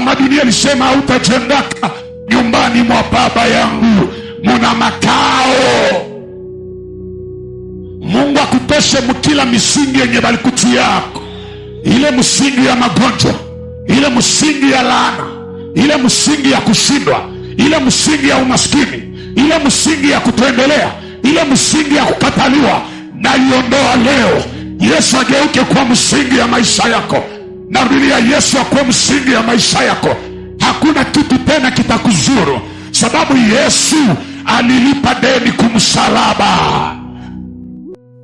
Mama Dunia alisema hautajengaka nyumbani mwa baba yangu muna makao. Mungu akutoshe mkila misingi yenye balikuti yako, ile msingi ya magonjwa, ile msingi ya laana, ile msingi ya kushindwa, ile msingi ya umaskini, ile msingi ya kutoendelea, ile msingi ya kukataliwa, na iondoa leo. Yesu ageuke kwa msingi ya maisha yako. Narudia, Yesu akuwe msingi ya maisha yako. Hakuna kitu tena kitakuzuru, sababu Yesu alilipa deni kumsalaba.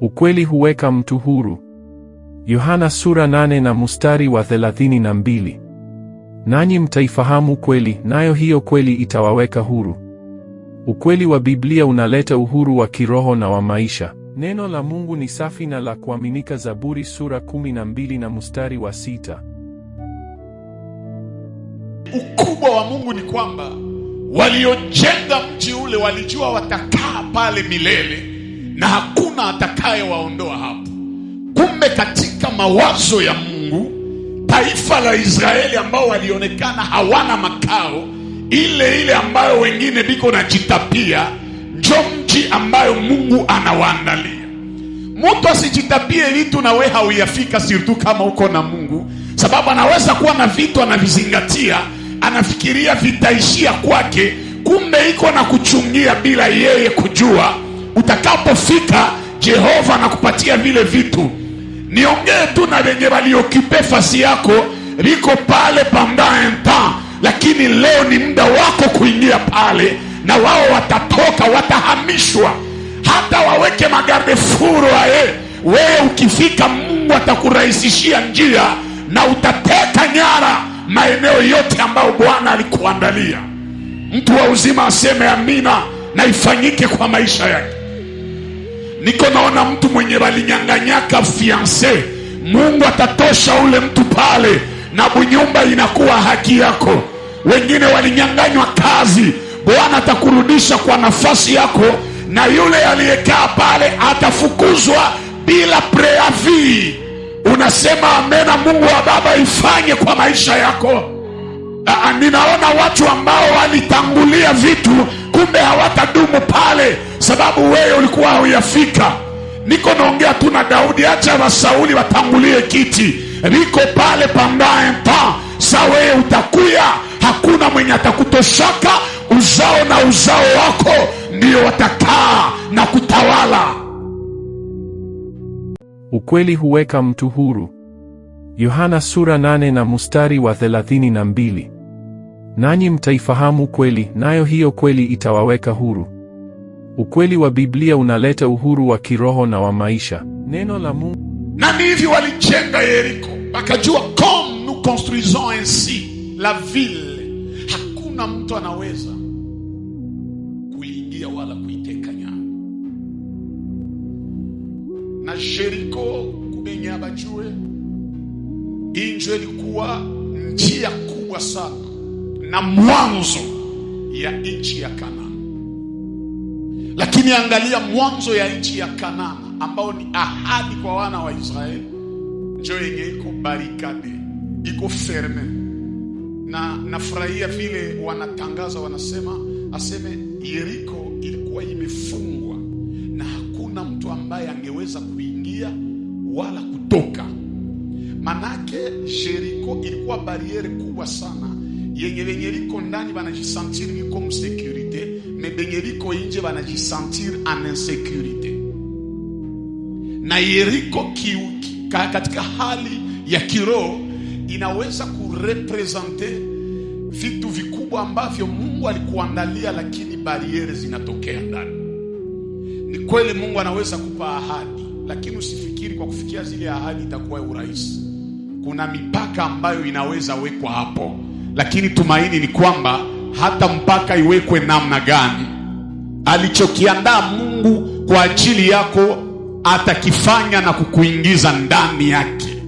Ukweli huweka mtu huru. Yohana sura 8 na mstari wa 32. Nanyi mtaifahamu kweli, nayo hiyo kweli itawaweka huru. Ukweli wa Biblia unaleta uhuru wa kiroho na wa maisha. Neno la Mungu ni safi na la kuaminika. Zaburi sura 12 na mstari wa 6. Ukubwa wa Mungu ni kwamba waliojenga mji ule walijua watakaa pale milele na hakuna atakayewaondoa hapo. Kumbe katika mawazo ya Mungu, taifa la Israeli ambao walionekana hawana makao, ile ambayo wengine biko na jitapia, ndio mji ambayo Mungu anawaandalia. Mtu asijitapie vitu na wewe hauyafika, sirtu kama uko na Mungu, sababu anaweza kuwa na vitu anavizingatia, anafikiria vitaishia kwake, kumbe iko na kuchungia bila yeye kujua. Utakapofika Jehova anakupatia vile vitu. Niongee tu na wenye waliokipe fasi yako, liko pale pendant un temps, lakini leo ni muda wako kuingia pale, na wao watatoka, watahamishwa. Hata waweke magarde furu aye, wewe ukifika Mungu atakurahisishia njia na utateka nyara maeneo yote ambayo Bwana alikuandalia. Mtu wa uzima aseme amina na ifanyike kwa maisha yake. Niko naona mtu mwenye walinyanganyaka fiancé, Mungu atatosha ule mtu pale na bunyumba inakuwa haki yako. Wengine walinyanganywa kazi, Bwana atakurudisha kwa nafasi yako, na yule aliyekaa pale atafukuzwa bila preavis. Unasema amena, Mungu wa baba ifanye kwa maisha yako. Ninaona watu ambao walitangulia vitu, kumbe hawatadumu pale sababu wewe ulikuwa huyafika. Niko naongea tu na Daudi, acha wa Sauli watangulie kiti, niko pale pendant un temps. Sa wewe utakuya, hakuna mwenye atakutoshaka, uzao na uzao wako ndio watakaa na kutawala. Ukweli huweka mtu huru. Yohana sura 8 na mstari wa 32. Nanyi mtaifahamu kweli, nayo hiyo kweli itawaweka huru. Ukweli wa Biblia unaleta uhuru wa kiroho na wa maisha. Neno la Mungu. Na hivi walijenga Yeriko, wakajua comme nous construisons ainsi la ville, hakuna mtu anaweza kuingia wala kuiteka nyara. Na Yeriko kubenye abajue, injo ilikuwa njia kubwa sana na mwanzo ya nchi ya Kanaani. Lakini angalia mwanzo ya nchi ya Kanaani ambao ni ahadi kwa wana wa Israeli, njoo yenye iko barikade, iko ferme. Na nafurahia vile wanatangaza, wanasema aseme Yeriko ilikuwa imefungwa na hakuna mtu ambaye angeweza kuingia wala kutoka. Manake Yeriko ilikuwa bariere kubwa sana yenye liko ndani banajisentir liko msécurité, mais benye liko nje banajisentir en insécurité. Na Yeriko katika hali ya kiroho inaweza kurepresente vitu vikubwa ambavyo Mungu alikuandalia, lakini bariere zinatokea ndani. Ni kweli Mungu anaweza kupa ahadi, lakini usifikiri kwa kufikia zile ahadi itakuwa urahisi. Kuna mipaka ambayo inaweza wekwa hapo, lakini tumaini ni kwamba hata mpaka iwekwe namna gani, alichokiandaa Mungu kwa ajili yako atakifanya na kukuingiza ndani yake.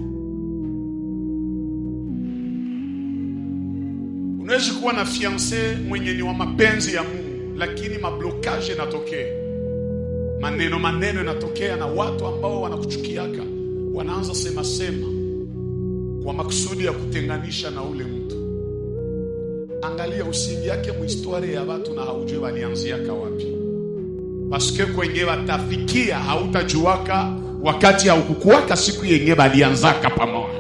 Unaweza kuwa na fiancé mwenye ni wa mapenzi ya Mungu, lakini mablokaje yanatokea, maneno yanatokea, na watu ambao wanakuchukiaka wanaanza sema kwa makusudi ya kutenganisha na ule mtu. Angalia, usiingi yake muhistoria ya watu na haujue walianziaka wapi. Paske kwenye watafikia hautajuaka wakati haukukuwaka siku yenye walianzaka pamoja.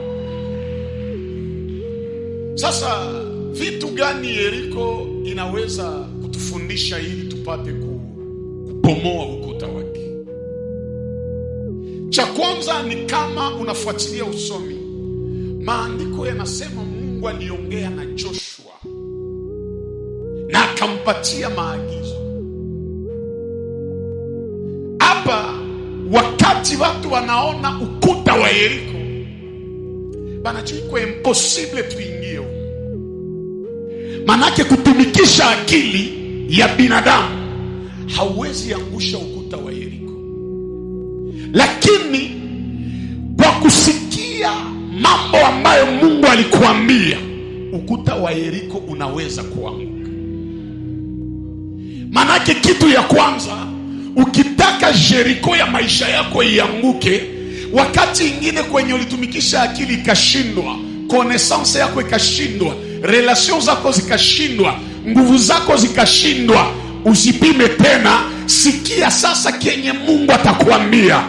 Sasa vitu gani Yeriko inaweza kutufundisha ili tupate kubomoa ukuta wake? Cha kwanza ni kama unafuatilia usomi, maandiko yanasema Mungu aliongea na Joshua na akampatia maagizo. Hapa wakati watu wanaona ukuta wa Yeriko, banajua iko impossible tuingie. Manake kutumikisha akili ya binadamu hauwezi angusha ukuta wa Yeriko, lakini kwa kusikia mambo ambayo Mungu alikuambia, ukuta wa Yeriko unaweza kuanguka. Manake kitu ya kwanza, ukitaka Yeriko ya maisha yako ianguke, wakati ingine kwenye ulitumikisha akili ikashindwa, connaissance yako ikashindwa, relation zako zikashindwa, nguvu zako zikashindwa, usipime tena. Sikia sasa kenye Mungu atakuambia.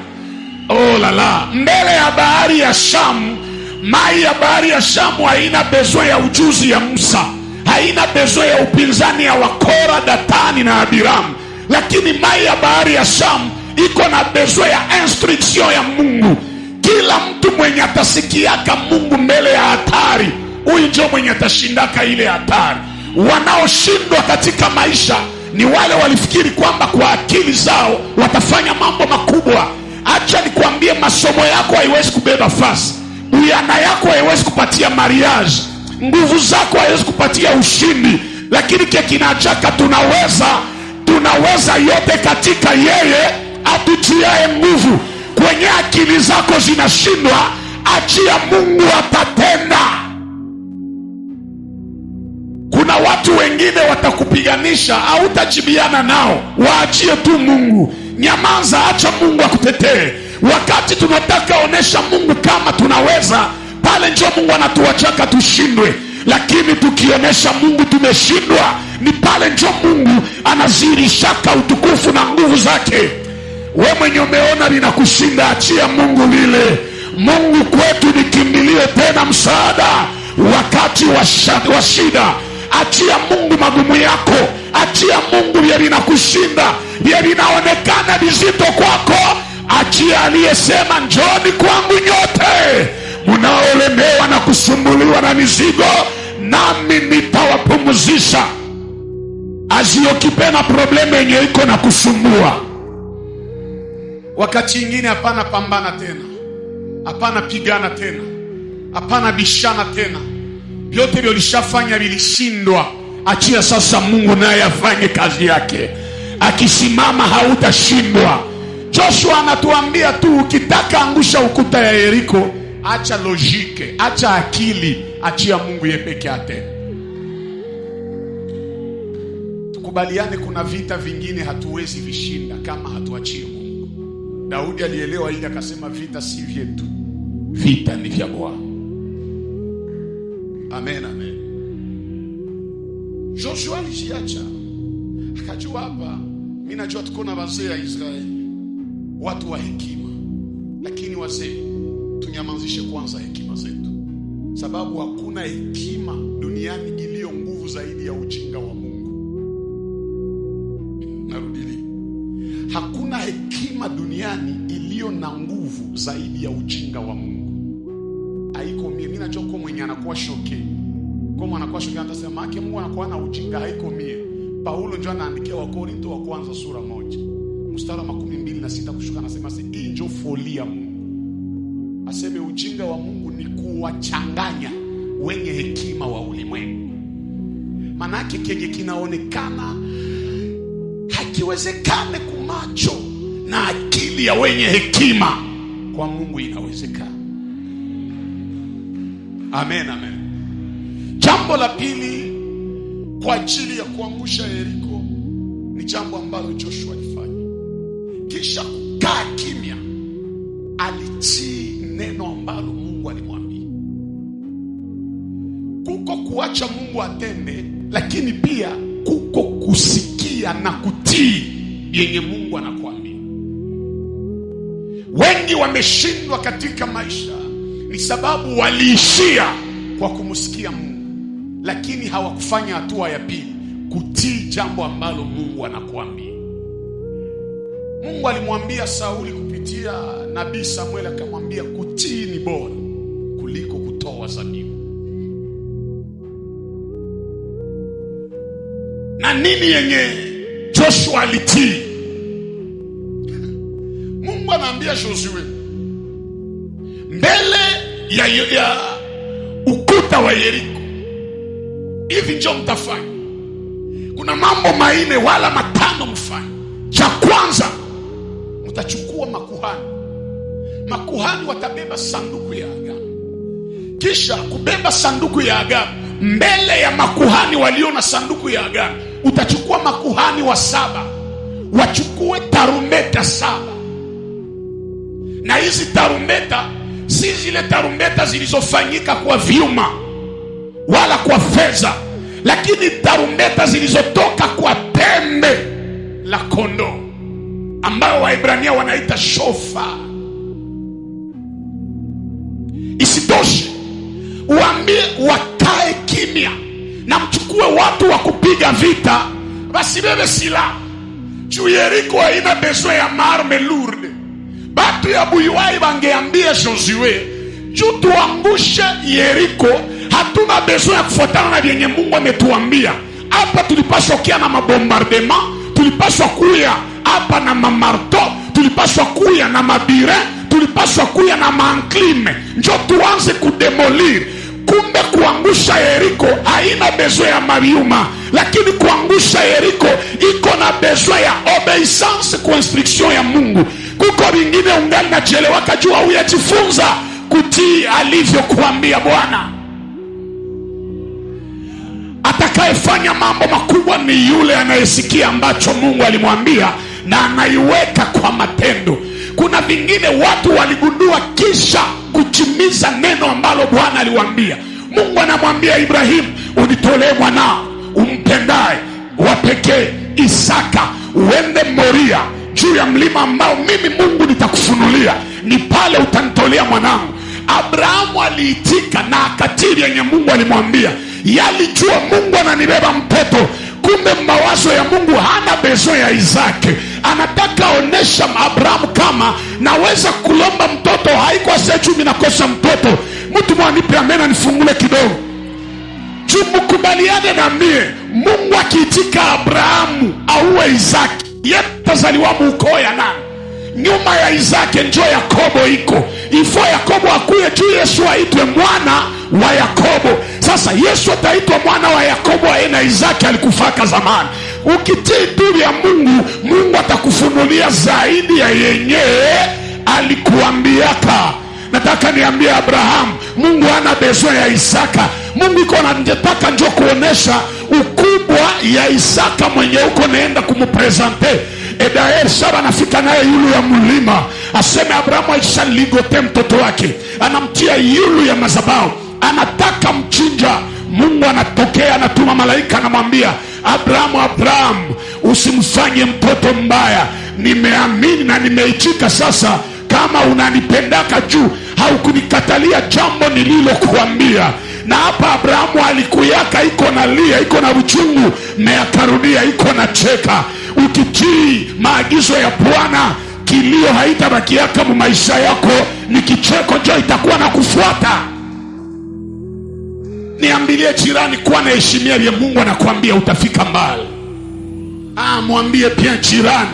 Oh la, mbele ya bahari ya Shamu, mai ya bahari ya Shamu haina besoin ya ujuzi ya Musa, haina besoin ya upinzani ya Wakora, Datani na Abiramu, lakini mai ya bahari ya Shamu iko na besoin ya instruction ya Mungu. Kila mtu mwenye atasikiaka Mungu mbele ya hatari, huyu ndio mwenye atashindaka ile hatari. Wanaoshindwa katika maisha ni wale walifikiri kwamba kwa akili zao watafanya mambo makubwa. Acha nikwambie, masomo yako haiwezi kubeba fasi, uyana yako haiwezi kupatia mariage, nguvu zako haiwezi kupatia ushindi, lakini kinachaka tunaweza yote katika yeye atutiae nguvu. Kwenye akili zako zinashindwa, achia Mungu atatenda. Kuna watu wengine watakupiganisha, hautajibiana nao, waachie tu Mungu. Nyamaza, acha Mungu akutetee. Wakati tunataka onesha Mungu kama tunaweza, pale ndio Mungu anatuachaka tushindwe. Lakini tukionesha Mungu tumeshindwa, ni pale ndio Mungu anazirishaka utukufu na nguvu zake. We mwenye umeona linakushinda, achia Mungu lile. Mungu kwetu ni kimbilio tena msaada wakati wa shida. Achia Mungu magumu yako, achia Mungu vile linakushinda, vile linaonekana vizito kwako. Achia aliyesema njoni kwangu nyote mnaolemewa na kusumbuliwa na mizigo, nami nitawapumzisha. Asiokipena probleme yenye iko na kusumbua. Wakati ingine hapana pambana tena, hapana pigana tena, hapana bishana tena. Vyote vyo lishafanya vilishindwa. Achia sasa Mungu naye afanye kazi yake. Akisimama hautashindwa. Joshua anatuambia tu, ukitaka angusha ukuta ya Yeriko, acha logike, acha akili, achia Mungu yeye peke yake. Tukubaliane, kuna vita vingine hatuwezi vishinda kama hatuachie Mungu. Daudi alielewa ili akasema, vita si vyetu, vita ni vya Bwana. Amen, amen. Joshua alijiacha, akajua hapa, mimi najua tuko na wazee ya Israeli, watu wa hekima, lakini wazee, tunyamazishe kwanza hekima zetu, sababu hakuna hekima duniani iliyo nguvu zaidi ya ujinga wa Mungu. Narudili, hakuna hekima duniani iliyo na nguvu zaidi ya ujinga wa Mungu. Haiko mimi najua kwa mwenye anakuwa shoke, kama anakuwa shoke atasema yake Mungu anakuwa na ujinga, haiko mie. Paulo ndio anaandikia Wakorintho wa kwanza sura 1 mstari wa 26 kushuka, anasema hii ndio folia Mungu. Aseme ujinga wa Mungu ni kuwachanganya wenye hekima wa ulimwengu. Manake kenye kinaonekana hakiwezekane kumacho na akili ya wenye hekima, kwa Mungu inawezekana. Amen, amen. Jambo la pili kwa ajili ya kuangusha Yeriko ni jambo ambalo Joshua alifanya. Kisha kukaa kimya, alitii neno ambalo Mungu alimwambia. Kuko kuacha Mungu atende lakini pia kuko kusikia na kutii yenye Mungu anakuambia. Wengi wameshindwa katika maisha ni sababu waliishia kwa kumsikia Mungu, lakini hawakufanya hatua ya pili, kutii jambo ambalo Mungu anakuambia. Mungu alimwambia Sauli kupitia nabii Samuel, akamwambia kutii ni bora kuliko kutoa zabibu. Na nini yenye Joshua alitii? Mungu anaambia Joshua, mbele ya ukuta wa Yeriko, hivi ndio mtafanya. Kuna mambo 4 wala 5 mfanye. Cha kwanza, mtachukua makuhani. Makuhani watabeba sanduku ya agano. Kisha kubeba sanduku ya agano, mbele ya makuhani waliona sanduku ya agano, utachukua makuhani 7 wachukue tarumbeta 7. Na hizi tarumbeta si zile tarumbeta zilizofanyika kwa vyuma wala kwa fedha, lakini tarumbeta zilizotoka kwa pembe la kondoo, ambayo Waebrania wanaita shofar. Isitoshe, uambie wakae kimya, na mchukue watu wa kupiga vita, basi bebe silaha. Juu Yeriko haina besoin ya marme lourde. Batu ya Buyuwai bangeambia Josue, juu tuangushe Yeriko, hatuna besoin ya kufuatana na vyenye Mungu ametuambia. Hapa tulipaswa kia na mabombardement, tulipaswa kuya hapa na mamarto, tulipaswa kuya na mabire, tulipaswa kuya na manklime, njo tuanze kudemolir. Kumbe kuangusha Yeriko haina besoin ya mariuma, lakini kuangusha Yeriko iko na besoin ya obeissance kwa instruction ya Mungu. Kuko vingine ungali na chelewa, kajua uyajifunza kutii alivyokuambia Bwana. Atakayefanya mambo makubwa ni yule anayesikia ambacho Mungu alimwambia na anaiweka kwa matendo. Kuna vingine watu waligundua kisha kutimiza neno ambalo Bwana aliwaambia. Mungu anamwambia Ibrahimu, unitolee mwanao umpendaye wa pekee Isaka, uende Moria, juu ya mlima ambao mimi Mungu nitakufunulia, ni pale utanitolea mwanangu. Abrahamu aliitika na akatiri yenye Mungu alimwambia. Yalijua Mungu ananibeba mtoto, kumbe mawazo ya Mungu hana bezo ya Isaki. Anataka onesha Abrahamu kama naweza kulomba mtoto, haiko asechu minakosa mtoto. Mtu mwanipe amena nifungule kidogo. Mkubaliane na mie, Mungu akiitika Abrahamu auwe Isaki, yetazaliwa mukoya nani? Nyuma ya Isaki njo Yakobo iko. Ifo Yakobo akuye juu Yesu aitwe mwana wa Yakobo. Sasa Yesu ataitwa mwana wa Yakobo, aina Isaki alikufaka zamani. Ukitii tu ya Mungu, Mungu atakufunulia zaidi ya yenyewe alikuambiaka. Nataka niambie Abrahamu, Mungu hana besoin ya Isaka. Mungu iko anataka njo kuonesha ukubwa ya Isaka mwenye uko naenda kumupresente. Edael saba nafika naye yulu ya mulima, aseme Abrahamu aishaligote mtoto wake, anamtia yulu ya mazabao, anataka mchinja. Mungu anatokea, anatuma malaika, anamwambia Abrahamu, Abrahamu, usimfanye mtoto mbaya. Nimeamini na nimeitika. Sasa kama unanipendaka juu haukunikatalia jambo nililokuambia. Na hapa Abrahamu alikuyaka iko na lia, iko na uchungu, meakarudia iko na cheka. Ukitii maagizo ya Bwana, kilio haitabakiaka mu maisha yako, ni kicheko njo itakuwa na kufuata. Niambilie jirani, kuwa na heshimia ya Mungu anakuambia utafika mbali. Mwambie pia jirani,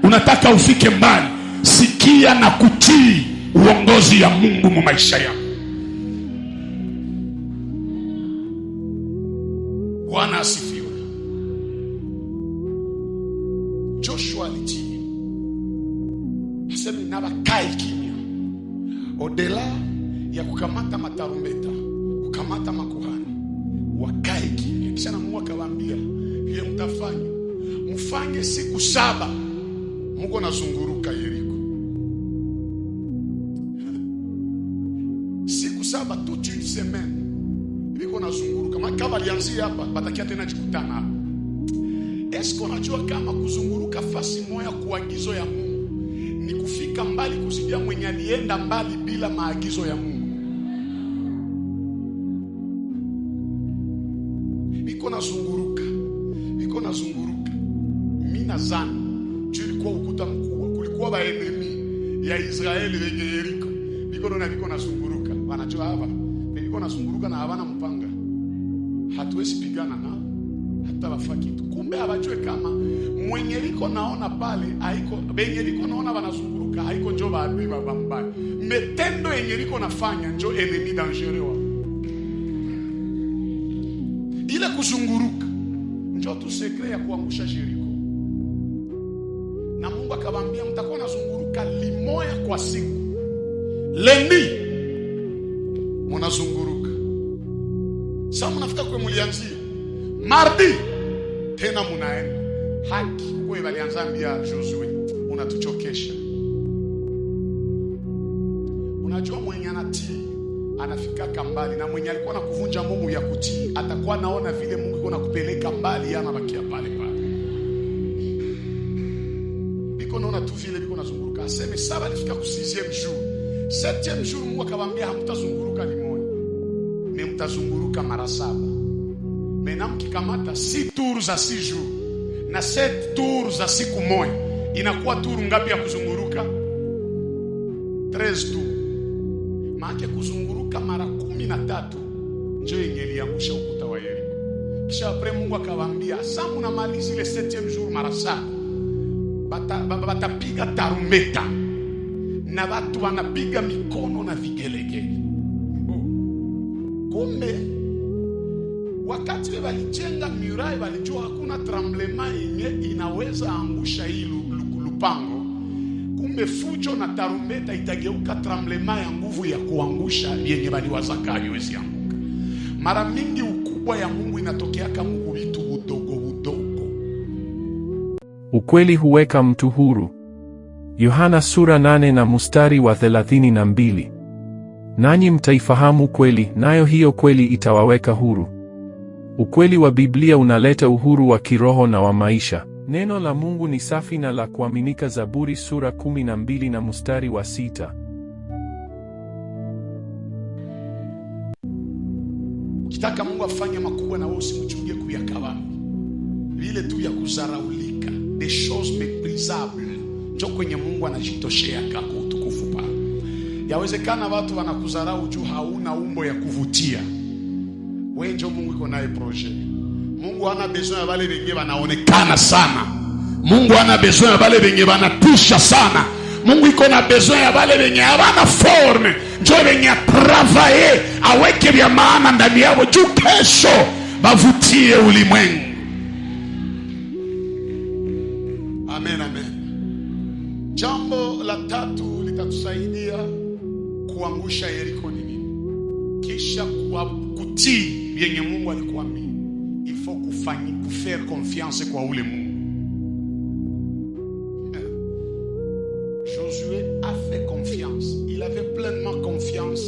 unataka ufike mbali, sikia na kutii uongozi ya Mungu mu maisha yako. Bwana asifiwe. Joshua alitii, asemi na bakae kimya, odela ya kukamata matarumbeta, kukamata makuhani, wakae kimya. Kisha na Mungu akawaambia, hiyo mtafanya, mfanye siku 7 Mungu nazunguruka Yeriko. Siku 7, toute une semaine, Biko nazunguruka. Kama alianzia hapa, batakia tena jikutana hapa. Esko unajua kama kuzunguruka fasi moja kwa agizo ya Mungu ni kufika mbali kuzidia mwenye alienda mbali bila maagizo ya Mungu. Biko nazunguruka. Mimi nadhani ilikuwa ukuta mkubwa. Kulikuwa ba enemy ya Israeli wenye Yeriko. Biko nazunguruka. Wanajua hapa. Biko nazunguruka na havana mpanga. Hatuwezi pigana nao. Hata wafaki tu. Kumbe hawajue kama mwenye liko naona pale haiko, benye liko naona wanazunguruka haiko njo baadui babambaya. Metendo yenye liko nafanya njo enemy dangereux. Ile kuzunguruka njo tu sekre ya kuangusha Jericho. Na Mungu akawaambia mtakuwa nazunguruka limoya kwa siku. Lendi mnazunguruka. Sasa mnafika kwa mulianzia. Mardi tena munaenda. Haki kwa walianza ambia Josué, unatuchokesha. Unajua mwenye anatii anafika kambali, na mwenye alikuwa anakuvunja Mungu ya kutii atakuwa naona vile Mungu yuko nakupeleka mbali, yana bakia pale pale. Biko naona tu vile biko nazunguruka. Aseme saba alifika ku 6e jour. 7e jour Mungu akamwambia hamtazunguruka limoja. Mimi mtazunguruka mara 7. Mena mkikamata 6 tours za 6 jours na 7 tours za siku moja, inakuwa tour ngapi ya kuzunguruka? 13 tours. Maana kuzunguruka mara 13 ndio yenye iliangusha ukuta wa Yeriko. Kisha apre Mungu akawaambia, "Sasa mnamaliza ile 7e jour mara 7. Batapiga tarumbeta na watu wanapiga mikono na vigelegele." Kumbe wakati walijenga mirai walijua hakuna tremblement yenye inaweza angusha hii lupango. Kumbe fujo na tarumbeta itageuka tremblement ya nguvu ya kuangusha yenye waliwazaka haiwezi anguka. Mara mingi ukubwa ya Mungu inatokea kama vitu udogo. Ukweli huweka mtu huru. Yohana sura 8 na mstari wa 32. Nanyi mtaifahamu kweli, nayo hiyo kweli itawaweka huru. Ukweli wa Biblia unaleta uhuru wa kiroho na wa maisha. Neno la Mungu ni safi na la kuaminika. Zaburi sura 12 na mstari wa 6. Ukitaka Mungu afanye makubwa na wewe usimchungie kuyakawama. Vile tu ya kuzaraulika, des choses méprisables. Ndio kwenye Mungu anajitoshea kako utukufu pale. Yawezekana watu wanakudharau juu hauna umbo ya kuvutia. Wewe ndio Mungu iko naye projet. Mungu hana besoin ya wale wenye wanaonekana sana. Mungu hana besoin ya wale wenye wanatisha sana. Mungu iko na besoin ya wale wenye hawana forme. Ndio wenye travailler aweke vya maana ndani yao juu kesho bavutie ulimwengu. Amen, amen. Jambo la tatu litatusaidia kuangusha Yeriko ni nini? Kisha kutii yenye Mungu alikuamini. Il faut faire confiance kwa ule Mungu. Josué a fait confiance. Il avait pleinement confiance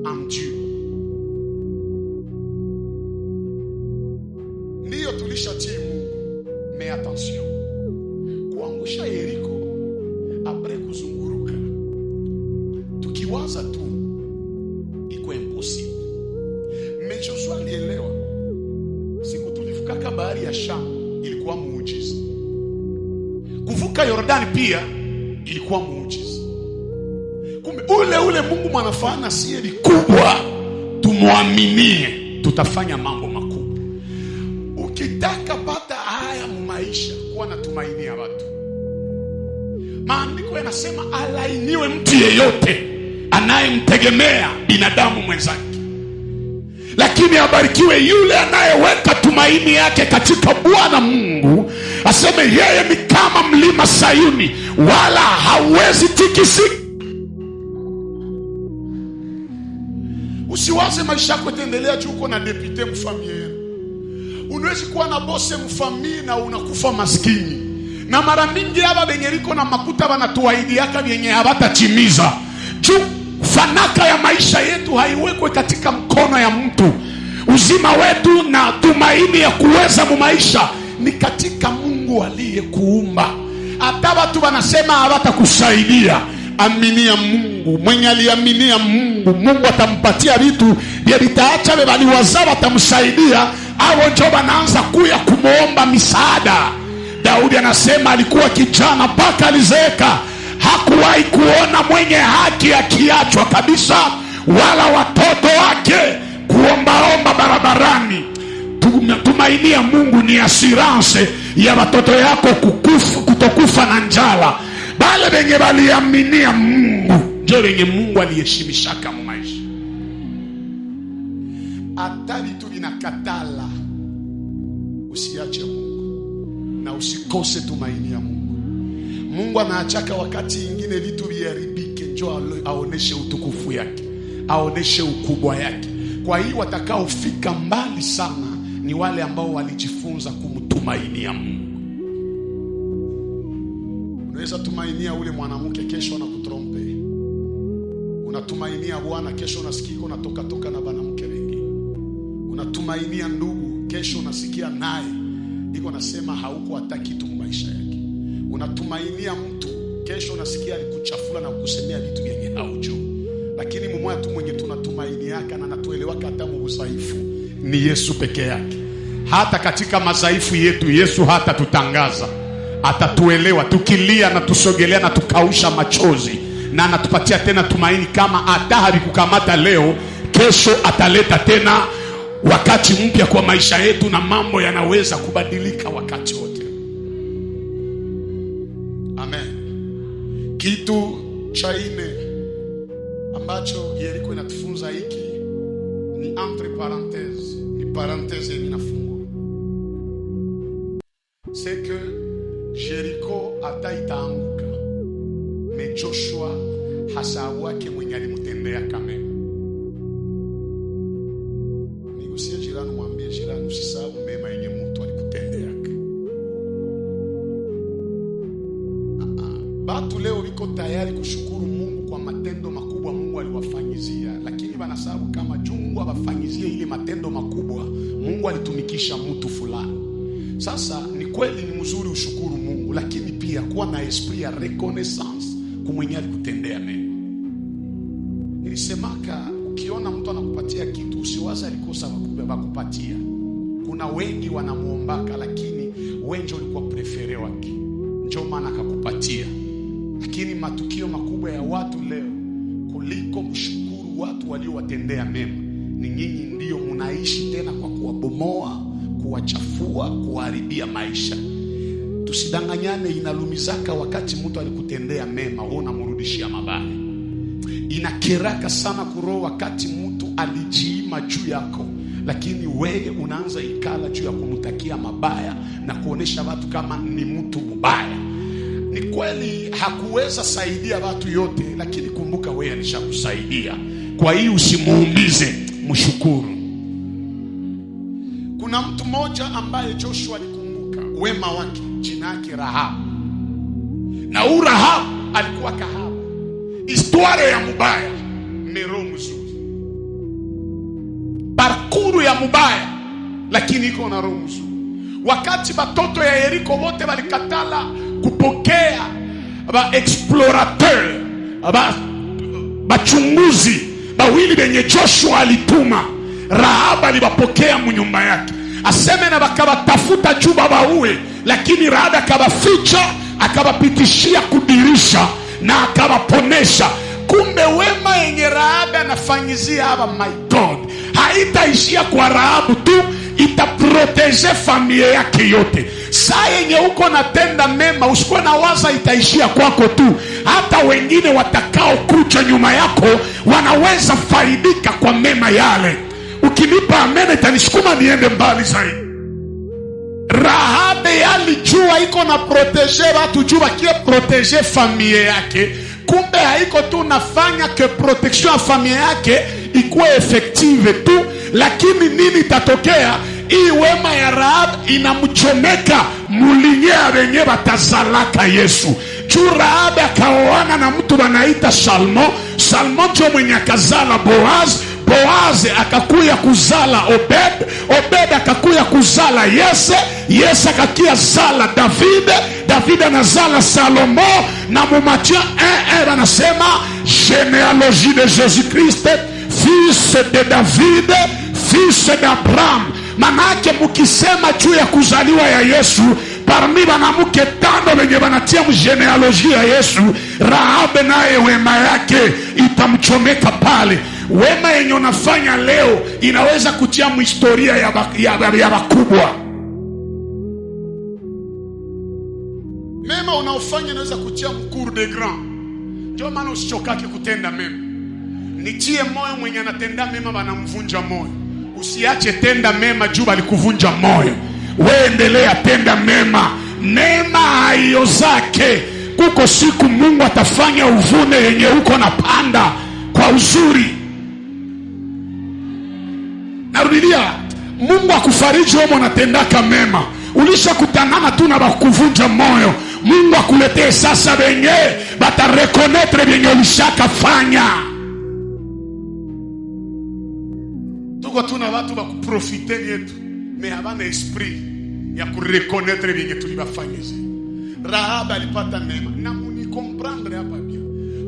en Dieu. Ndiyo tulishatii Mungu. Mais attention. Kuangusha Yeriko après kuzunguruka, tukiwaza tu iko impossible. Mais Josué alielewa siku tulivuka bahari ya Shamu ilikuwa muujiza. Kuvuka Yordani pia ilikuwa muujiza. Kumbe ule Mungu mwanafanya siye likubwa, tumuaminie, tutafanya mambo makubwa. Ukitaka pata haya mu maisha, kuwa na tumaini ya watu. Maandiko yanasema alainiwe mtu yeyote anayemtegemea binadamu mwenzake. Lakini abarikiwe yule anayeweka tumaini yake katika Bwana Mungu, aseme yeye ni kama mlima Sayuni, wala hawezi tikisika. Usiwaze maisha yako itaendelea juu uko na depute mfamilia. Unaweza kuwa na bose mfamilia na unakufa maskini. Na mara mingi haba benyeliko na makuta wanatuahidi yaka vyenye hawatatimiza. Juu fanaka ya maisha yetu haiwekwe katika mkono ya mtu. uzima wetu na tumaini ya kuweza mumaisha ni katika Mungu aliyekuumba. Hata watu wanasema hawatakusaidia, aminia Mungu. Mwenye aliaminia Mungu, Mungu atampatia vitu vya vitaacha waliwaza watamsaidia, au ndio wanaanza kuya kumuomba misaada. Daudi anasema alikuwa kijana mpaka alizeeka, hakuwahi kuona mwenye haki akiachwa kabisa, wala watoto wake kuombaomba barabarani. Tumainia Mungu ni assurance ya watoto yako kutokufa na njala. Bale wenye waliaminia Mungu ndio wenye Mungu aliheshimishaka mu maisha. Hata vitu vinakatala, usiache Mungu na usikose tumainia Mungu. Mungu anaachaka wakati ingine vitu viharibike njoo aoneshe utukufu yake, aoneshe ukubwa yake. Kwa hiyo watakaofika mbali sana ni wale ambao walijifunza kumtumainia Mungu. Unaweza tumainia ule mwanamke, kesho na kutrompe. Unatumainia Bwana, kesho unasikia unatoka na banamke wengi. Unatumainia ndugu, kesho unasikia naye iko nasema hauko hata kitu maisha yake. Unatumainia mtu, kesho unasikia alikuchafula na kukusemea vitu vyenye haujui. Lakini mmoja tu mwenye tunatumainiaka na anatuelewaka hata mudhaifu ni Yesu peke yake. Hata katika madhaifu yetu Yesu hata tutangaza, atatuelewa. Tukilia na tusogelea na tukausha machozi, na anatupatia tena tumaini. Kama hata halikukamata leo, kesho ataleta tena wakati mpya kwa maisha yetu, na mambo yanaweza kubadilika wakati wote. Amen. Kitu cha nne ambacho Yeriko inatufunza hiki ni entre parenthèses, ni parenthèse inafungwa. C'est que Jericho hata itaanguka, me Joshua hasahau wake mwenye alimtendea kamera. Nigusie jirani, mwambie jirani usisahau mema yenye mtu alikutendea. Batu leo liko tayari kushukuru Mungu kwa matendo makubwa Mungu aliwafanyizia, lakini wanasahau kama Mungu awafanyizie ile matendo makubwa, Mungu alitumikisha mtu fulani. Sasa ni kweli ni mzuri ushukuru Mungu, lakini pia kuwa na esprit ya reconnaissance kwa mwenye alikutendea mema. Nilisemaka ukiona mtu anakupatia kitu usiwaza alikosa kukupatia. Kuna wengi wanamuombaka, lakini wengi walikuwa prefere wake, ndio maana akakupatia. Lakini matukio makubwa ya watu leo, kuliko mshukuru watu waliowatendea mema, ni nyinyi ndio mnaishi tena kwa kuwabomoa, kuwachafua, kuharibia maisha. Tusidanganyane, inalumizaka wakati mtu alikutendea mema wewe unamrudishia mabaya. Inakeraka sana kuroho wakati mtu alijiima juu yako, lakini wewe unaanza ikala juu ya kumtakia mabaya na kuonesha watu kama ni mtu mbaya. Ni kweli hakuweza saidia watu yote, lakini kumbuka wewe alishakusaidia. Kwa hiyo usimuumize, mshukuru. Kuna mtu mmoja ambaye Joshua alikumbuka wema wake, jina yake Rahabu. Na Rahabu alikuwa kahaba. Historia ya mubaya, mero mzuri. Parkuru ya mubaya, lakini iko na roho mzuri. Wakati batoto ya Yeriko wote walikatala kupokea explorateur, bachunguzi bawili benye Joshua alituma, Rahabu alibapokea mnyumba yake. Aseme na bakabatafuta juu babaue, lakini Rahabu akabaficha, akabapitishia kudirisha na akabaponesha. Kumbe wema yenye Rahabu anafanyizia hapa, my God, haitaishia kwa Rahabu tu, itaprotege familia yake yote. Saa yenye uko natenda mema, usikuwe na waza itaishia kwako tu, hata wengine watakao kuja nyuma yako wanaweza faidika kwa mema yale. Ukinipa amen itanisukuma niende mbali zaidi. Rahabu alijua iko na protege watu juu wakie protege familia yake. Kumbe haiko tu nafanya ke protection ya familia yake ikuwe effective tu, lakini nini itatokea? Hii wema ya Rahabu inamchomeka mulinyea wenye batazalaka Yesu. Juu Rahabu akaoana na mtu wanaita Salmo. Salmo ndio mwenye akazala Boaz. Boazi akakuya kuzala Obed, Obed akakuya kuzala Yese, Yese akakia zala David, David anazala Salomo. Na mumatia anasema genealogie de Jésus-Christ, fils de David, fils d'Abraham. Manake mukisema juu ya kuzaliwa ya Yesu, parmi banamuke 5 wenye banatia mgenealogie ya Yesu, Rahabe naye wema yake itamchomeka pale. Wema yenye unafanya leo inaweza kutia historia ya wakubwa. Mema unaofanya inaweza kutia mcour de grand. Ndio maana usichokake kutenda mema. Nitie moyo mwenye anatenda mema banamvunja moyo. Usiache tenda mema juu balikuvunja moyo. Wewe endelea tenda mema. Mema hayo zake. Kuko siku Mungu atafanya uvune yenye uko na panda kwa uzuri. Narudia, Mungu akufariji wewe unatendaka mema. Ulishakutanana tu na bakuvunja moyo. Mungu akuletee sasa benye batarekonetre benye ulishakafanya. Tuko tuna watu bakuprofiteni yetu, me habana esprit ya kurekonetre benye tulibafanya. Rahab alipata neema. Na munikomprendre hapa pia.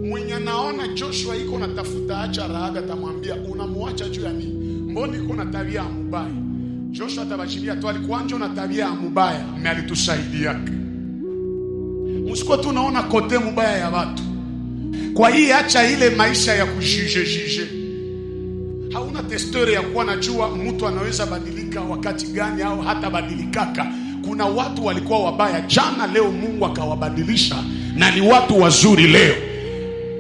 Mwenye naona Joshua iko natafuta acha Rahab, atamwambia unamuacha juu ya nini? Mbona iko na tabia mbaya? Joshua atabashiria tu alikuwa nje na tabia mbaya, na alitusaidia. Msiko tunaona kote mbaya ya watu. Kwa hii acha ile maisha ya kujije. Hauna testori ya kuwa najua mtu anaweza badilika wakati gani au hata badilikaka. Kuna watu walikuwa wabaya jana, leo Mungu akawabadilisha na ni watu wazuri leo.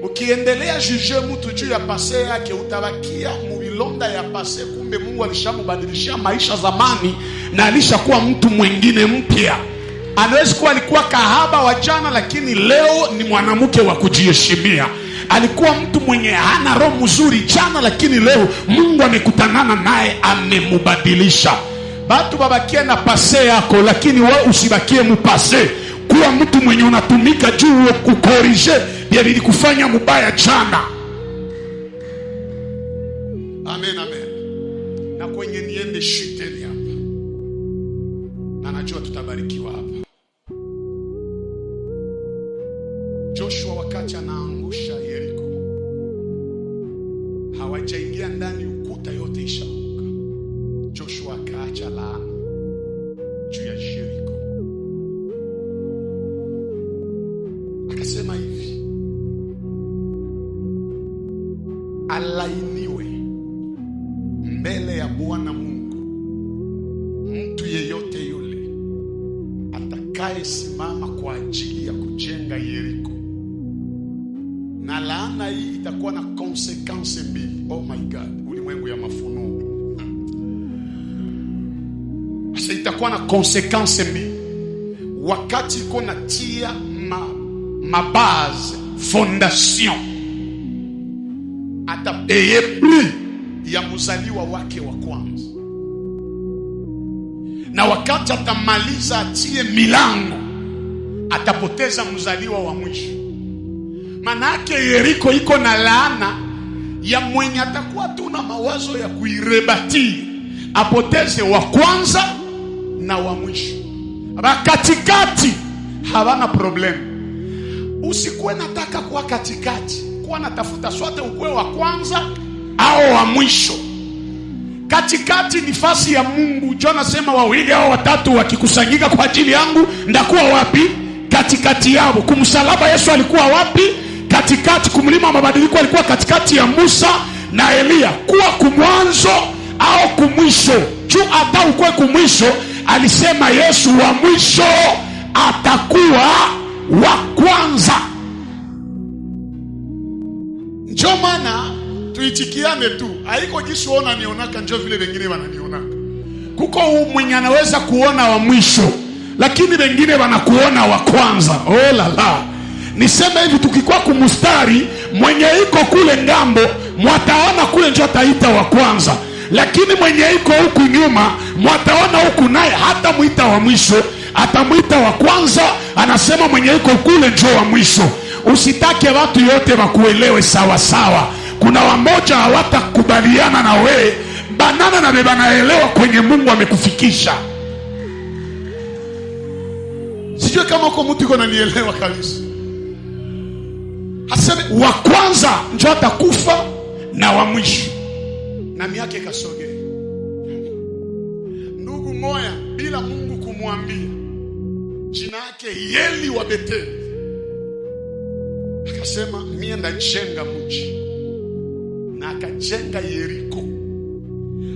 Ukiendelea juje mtu juu ya pase yake, utabakia mubilonda ya pase. Kumbe Mungu alishamubadilishia maisha zamani na alishakuwa mtu mwingine mpya. Anaweza kuwa alikuwa kahaba wa jana, lakini leo ni mwanamke wa kujiheshimia. Alikuwa mtu mwenye hana roho mzuri jana, lakini leo Mungu amekutanana naye, amemubadilisha. Batu babakie na pase yako, lakini wewe usibakie mupase. Kuwa mtu mwenye unatumika juu kukorije ya kufanya mubaya jana. Amen, amen. Na kwenye niende shiteni hapa, na najua tutabarikiwa hapa. Joshua wakati anaangusha Yeriko, hawajaingia ndani, ukuta yote ishaanguka. Joshua akaacha laana juu ya Yeriko. Akasema hivi, alainiwe mbele ya Bwana Mungu mtu yeyote yule atakaye simama kwa ajili ya kujenga Yeriko. Na laana hii itakuwa na konsekansi mbili. Oh my God, ulimwengu ya mafunuo. Sasa itakuwa na konsekansi mbili. Wakati iko na tia mabase fondation, atapeye plus ya muzaliwa wake wa kwanza. Na wakati atamaliza atie milango, atapoteza muzaliwa wa mwisho. Manake Yeriko iko na laana ya mwenye atakuwa tu na mawazo ya kuirebati, apoteze wa kwanza na wa mwisho. Katikati hawana problem. Usikuwe nataka kuwa katikati, kuwa natafuta sote ukwe wa kwanza au wa mwisho. Katikati ni fasi ya Mungu. John asema wawili au watatu wakikusanyika kwa ajili yangu, ndakuwa wapi? Katikati yao. Kumsalaba Yesu alikuwa wapi? Katikati. Kumlima mabadiliko alikuwa katikati ya Musa na Elia. Kuwa kumwanzo au kumwisho. Juu hata ukwe kumwisho, alisema Yesu wa mwisho atakuwa wa kwanza. Ndio maana tuitikiane tu. Haiko jinsi uona nionaka njoo vile wengine wananionaka. Kuko mwenye anaweza kuona wa mwisho, lakini wengine wanakuona wa kwanza. Oh la la. Niseme hivi, tukikuwa kumustari, mwenye iko kule ngambo mwataona kule njoo ataita wa kwanza, lakini mwenye iko huku nyuma mwataona huku naye hata muita wa mwisho, atamuita wa kwanza. Anasema mwenye iko kule njoo wa mwisho. Usitake watu yote wakuelewe sawa sawa. kuna wamoja hawatakubaliana na wewe banana na bebanaelewa kwenye Mungu amekufikisha. Sijui kama uko mtu iko nanielewa kabisa. Aseme wa kwanza ndio atakufa na wa mwisho, na miaka ikasogea. Ndugu moya bila Mungu kumwambia, jina yake Yeli wa Beteli, akasema mie ndajenga mji, na akajenga Yeriko.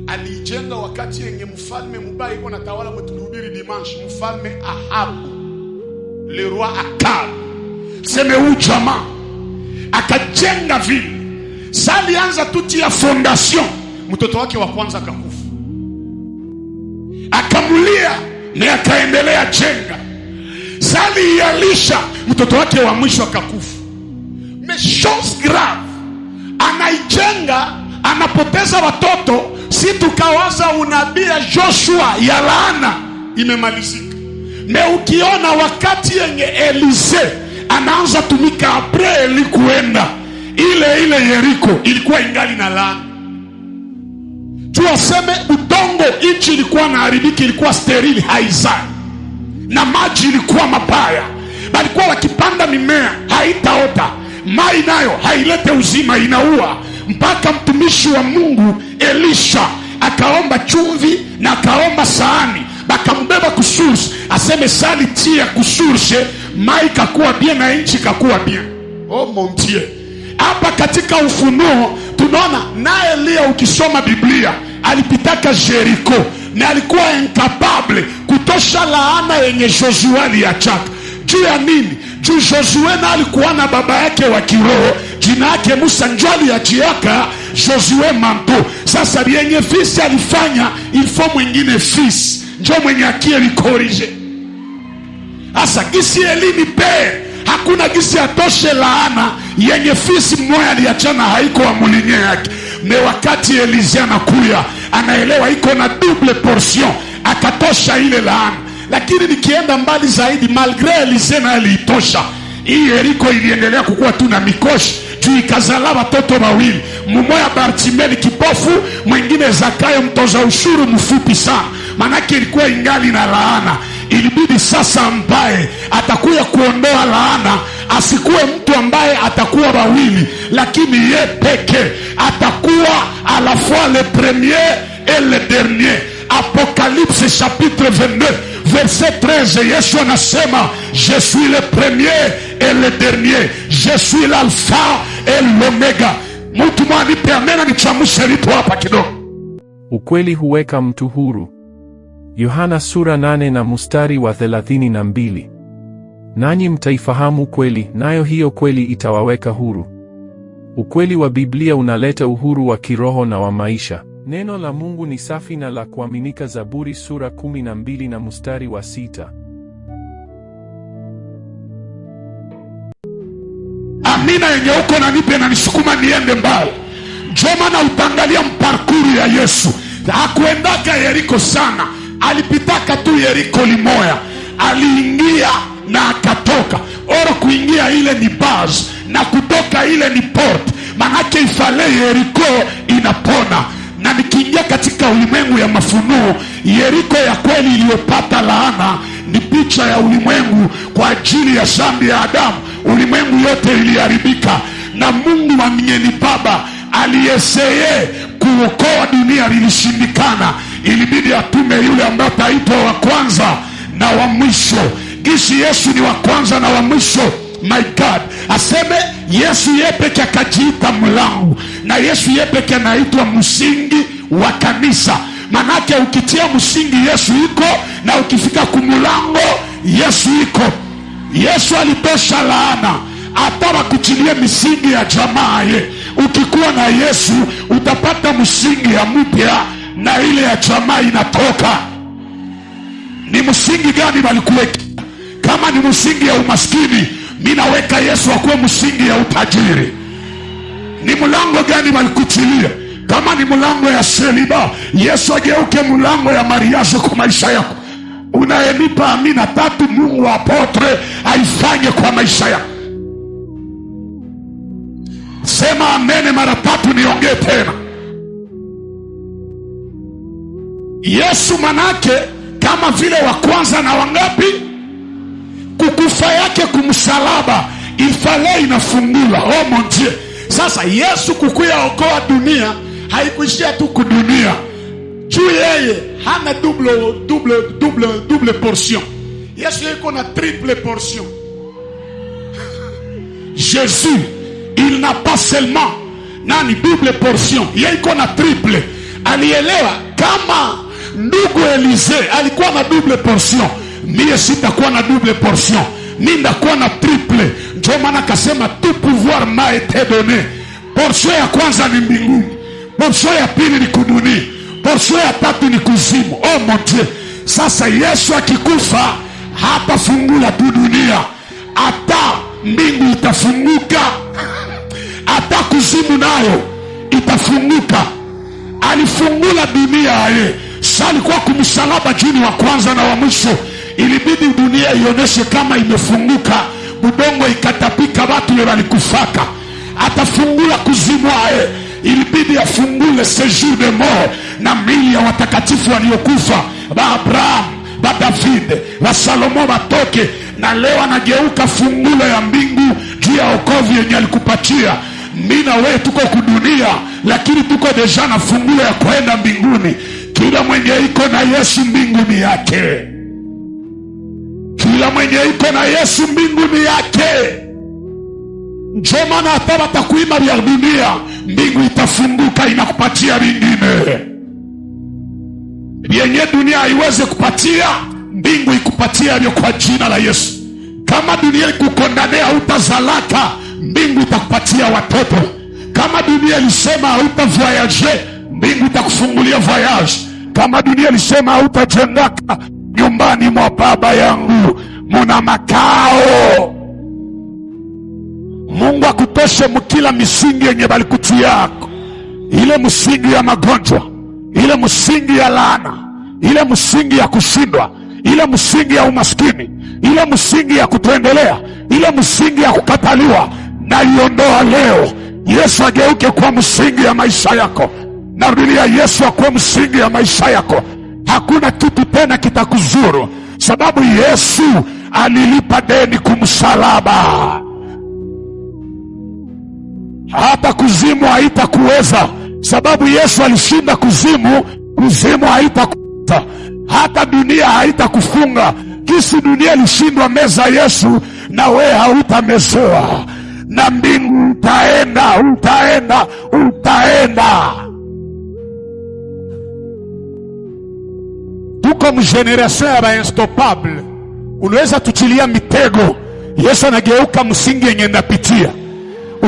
Alijenga wakati yenye mfalme mubaya iko natawala, mtulihubiri dimanche, mfalme Ahabu, le roi Akab. Seme huyu jamaa akajenga vile. Sali anza tuti ya fondation, mtoto wake wa kwanza akakufa, akamulia na akaendelea jenga. Sali yalisha, mtoto wake wa mwisho akakufa. Mais chose grave, anaijenga anapoteza watoto. Si tukawaza unabia Joshua ya laana imemalizika. Me ukiona wakati yenye Elise anaanza tumika apre Eli kuenda, ile Yeriko ilikuwa ingali na laana. Tuaseme udongo inchi ilikuwa na haribiki, ilikuwa sterili, haizai, na maji ilikuwa mabaya. Balikuwa wakipanda mimea haitaota, mai nayo hailete uzima, inaua. Mpaka mtumishi wa Mungu Elisha akaomba chumvi na akaomba sahani, bakambeba kusurse, aseme sali tia kusurse, mai kakuwa bien na inchi kakuwa bien. Oh mon Dieu. Hapa katika Ufunuo tunaona na Elia, ukisoma Biblia alipitaka Jericho na alikuwa incapable kutosha laana yenye Joshua aliachaka. Juu ya nini? Juu Joshua na alikuwa na baba yake wa kiroho, jina yake Musa, ndio aliachiaka Joshua manto. Sasa yenye fisi alifanya ilifo mwingine fisi ndio mwenye akie likorije. Asa gisi elini pe hakuna gisi atoshe laana yenye fisi mmoja aliachana haiko wa mulinye yake. Me wakati Elizia anakuya anaelewa iko na double portion, akatosha ile laana. Lakini nikienda mbali zaidi, malgre Elise na aliitosha, hii Yeriko iliendelea kukua tu na mikoshi. Juu ikazala watoto wawili, mmoja Bartimeli kipofu, mwingine Zakayo mtoza ushuru mfupi sana. Manake ilikuwa ingali na laana. Ilibidi sasa ambaye atakuya kuondoa laana asikuwe mtu ambaye atakuwa wawili, lakini ye peke atakuwa à la fois le premier et le dernier. Apocalypse chapitre 22 verset 13, Yesu anasema je suis le premier et le dernier, je suis l'alpha et l'omega. Mtu mwanipe amena nichamushe lipo hapa kidogo. Ukweli huweka mtu huru. Yohana sura 8 na mstari wa 32. Nanyi mtaifahamu kweli, nayo hiyo kweli itawaweka huru. Ukweli wa Biblia unaleta uhuru wa kiroho na wa maisha. Neno la Mungu ni safi na la kuaminika. Zaburi sura 12 na mstari wa 6. Amina yenye uko na nipe na nisukuma niende mbali. Njoma na utangalia mparkuru ya Yesu. Hakuendaka Yeriko sana, alipitaka tu Yeriko limoya, aliingia na akatoka. Oro kuingia ile ni baz na kutoka ile ni port. Manake ifale Yeriko inapona. Na nikiingia katika ulimwengu ya mafunuo, Yeriko ya kweli iliyopata laana ni picha ya ulimwengu kwa ajili ya dhambi ya Adamu. Ulimwengu yote iliharibika, na Mungu wa mnyeni baba aliyeseye kuokoa dunia lilishindikana. Ilibidi atume yule ambaye ataitwa wa kwanza na wa mwisho. Gisi Yesu ni wa kwanza na wa mwisho. My God, aseme Yesu yepeke akajiita mlango, na Yesu yepeke anaitwa msingi wa kanisa. Manake ukitia msingi Yesu iko, na ukifika kumulango Yesu iko. Yesu alitosha laana, ataba kuchilia misingi ya jamaa ye. Ukikuwa na Yesu utapata msingi ya mpya, na ile ya jamaa inatoka. Ni msingi gani walikuweka? Kama ni msingi ya umaskini, minaweka Yesu akuwe msingi ya utajiri. Ni mlango gani walikuchilia? Kama ni mlango ya seliba, Yesu ageuke mlango ya mariazo kwa maisha yako. Unayenipa amina 3 Mungu apotre aifanye kwa maisha yako. Sema amene mara 3 niongee tena. Yesu manake kama vile wa kwanza na wangapi? Kukufa yake kumsalaba ifale inafungula. Oh mon Dieu. Sasa Yesu kukuya okoa dunia haikuishia tu kudunia. Juu yeye hana double portion. Yesu yuko na triple portion. Jésus, il n'a pas seulement double portion, yeye yuko na triple. Alielewa kama ndugu Elize alikuwa na double portion, mie sitakuwa na double portion, mimi ndakuwa na triple. Ndio maana akasema tout pouvoir m'a été donné. Portion ya kwanza ni mbinguni, portion ya pili ni kudunia, portion ya tatu ni kuzimu. Oh mon Dieu. Sasa Yesu akikufa hapa fungula tu dunia, hata mbingu itafunguka, hata kuzimu nayo itafunguka. Alifungula dunia yeye. Sasa alikuwa kumsalaba jini wa kwanza na wa mwisho. Ilibidi dunia ioneshe kama imefunguka, budongo ikatapika, watu walikufaka. Atafungula kuzimu yeye. Ilibidi afungule séjour de mort na mili ya watakatifu waliokufa, ba Abraham, ba David, ba Salomo batoke. Na leo anageuka fungulo ya mbingu juu ya wokovu yenye alikupatia. Mimi na wewe tuko kudunia, lakini tuko deja na fungulo ya kwenda mbinguni. Kila mwenye iko na Yesu mbinguni yake. Kila mwenye iko na Yesu mbinguni yake. Ndio maana hata watakuima vya dunia, mbingu itafunguka inakupatia vingine. Yenye dunia haiweze kupatia, mbingu ikupatia hivyo kwa jina la Yesu. Kama dunia ikukondania hutazalaka, mbingu itakupatia watoto. Kama dunia ilisema hutavoyage, mbingu itakufungulia voyage. Kama dunia ilisema hutajengaka, nyumbani mwa Baba yangu muna makao. Mungu akutoshe mkila misingi yenye balikutiako. Ile msingi ya magonjwa, ile msingi ya laana, ile msingi ya kushindwa, ile msingi ya umaskini, ile msingi ya kutoendelea, ile msingi ya kukataliwa, na iondoa leo. Yesu ageuke kwa msingi ya maisha yako. Narudia, Yesu akuwe msingi ya maisha yako. Hakuna kitu tena kitakuzuru, sababu Yesu alilipa deni kumsalaba. Hata kuzimu haitakuweza, sababu Yesu alishinda kuzimu. Kuzimu haitakuweza, hata dunia haitakufunga. Kisi dunia ilishindwa meza Yesu, na we hautamezewa. Na mbingu utaenda. Tuko mgeneration ya ba-instoppable. Unaweza tuchilia mitego, Yesu anageuka msingi yenye ndapitia.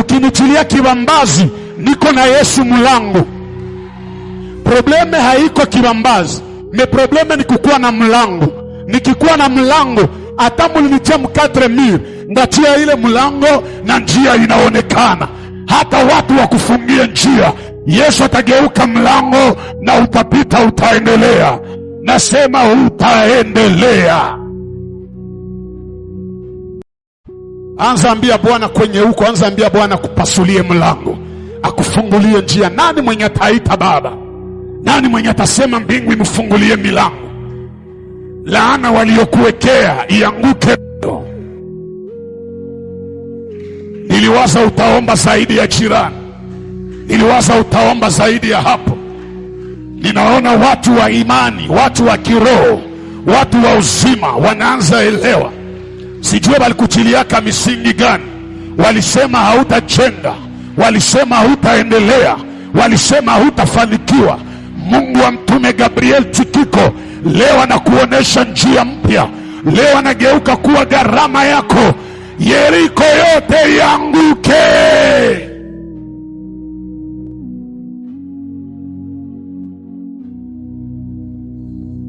Ukinitilia kibambazi, niko na Yesu mlango. Probleme haiko kibambazi, me probleme ni kukuwa na mlango. Nikikuwa na mlango, hata mulinitia mkatre mir, ndatia ile mlango na njia inaonekana. Hata watu wakufungie njia, Yesu atageuka mlango na utapita, utaendelea. Nasema utaendelea. Anza ambia Bwana kwenye huko, anza ambia Bwana kupasulie mlango, akufungulie njia. Nani mwenye ataita Baba? Nani mwenye atasema mbingu imfungulie milango? Laana waliokuwekea ianguke. Niliwaza utaomba zaidi ya jirani, niliwaza utaomba zaidi ya hapo. Ninaona watu wa imani, watu wa kiroho, watu wa uzima wanaanza elewa. Sijue balikutiliaka misingi gani. Walisema hautajenga, walisema hautaendelea, walisema hautafanikiwa. Mungu wa mtume Gabriel Tikiko leo anakuonesha njia mpya. Leo anageuka kuwa gharama yako. Yeriko yote ianguke.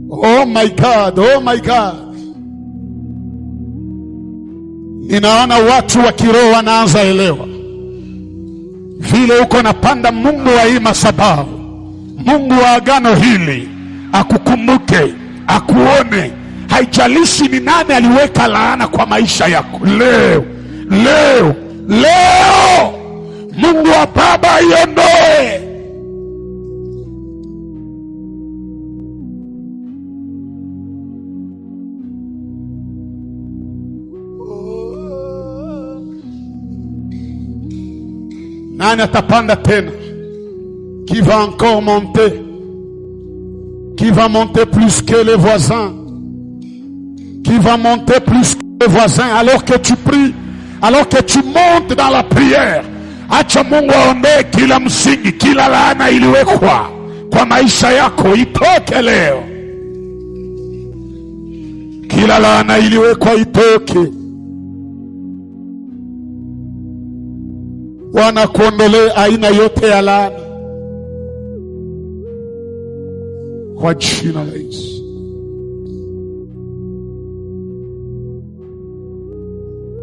Oh my God, oh my God. Ninaona watu wa kiroho wanaanza elewa. Vile uko napanda, Mungu wa hii madhabahu, Mungu wa agano hili akukumbuke, akuone. Haijalishi ni nani aliweka laana kwa maisha yako. Leo Mungu wa baba iondoe. Nani atapanda tena? Qui va encore monter? Qui va monter plus que les voisins? Qui va monter plus que les voisins alors que tu pries, alors que tu montes dans la prière? Acha Mungu aondoe kila msingi, kila laana iliwekwa kwa maisha yako itoke leo. Kila laana iliwekwa itoke. Bwana kuondolee aina yote ya laana kwa jina la Yesu.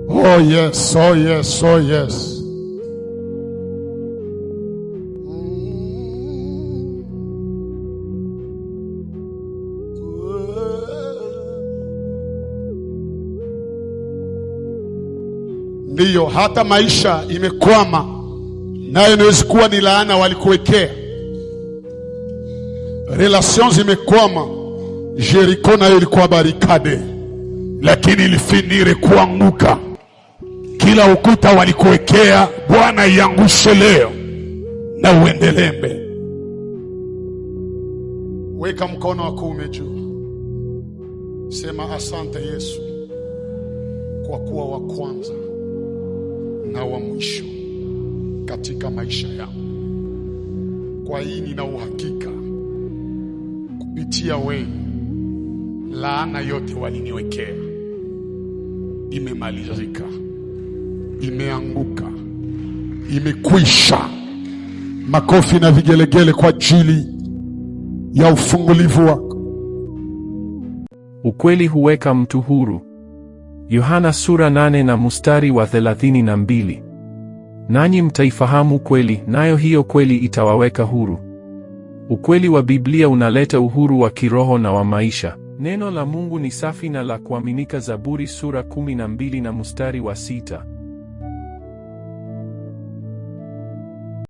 Oh yes, oh yes, oh yes. Ndiyo, hata maisha imekwama, nayo inaweza kuwa ni laana walikuwekea. Relations imekwama, Jericho nayo ilikuwa barikade, lakini ilifinire kuanguka. Kila ukuta walikuwekea, Bwana iangushe leo na uendelee mbele. Weka mkono wako umejuu, sema asante Yesu kwa kuwa wa kwanza na wa mwisho katika maisha yangu. Kwa hii nina uhakika kupitia wewe, laana yote waliniwekea imemalizika, imeanguka, imekwisha. Makofi na vigelegele kwa ajili ya ufungulivu wako. Ukweli huweka mtu huru. Yohana sura 8 na mstari wa 32. Nanyi mtaifahamu kweli, nayo hiyo kweli itawaweka huru. Ukweli wa Biblia unaleta uhuru wa kiroho na wa maisha. Neno la Mungu ni safi na la kuaminika. Zaburi sura 12 na mstari wa 6.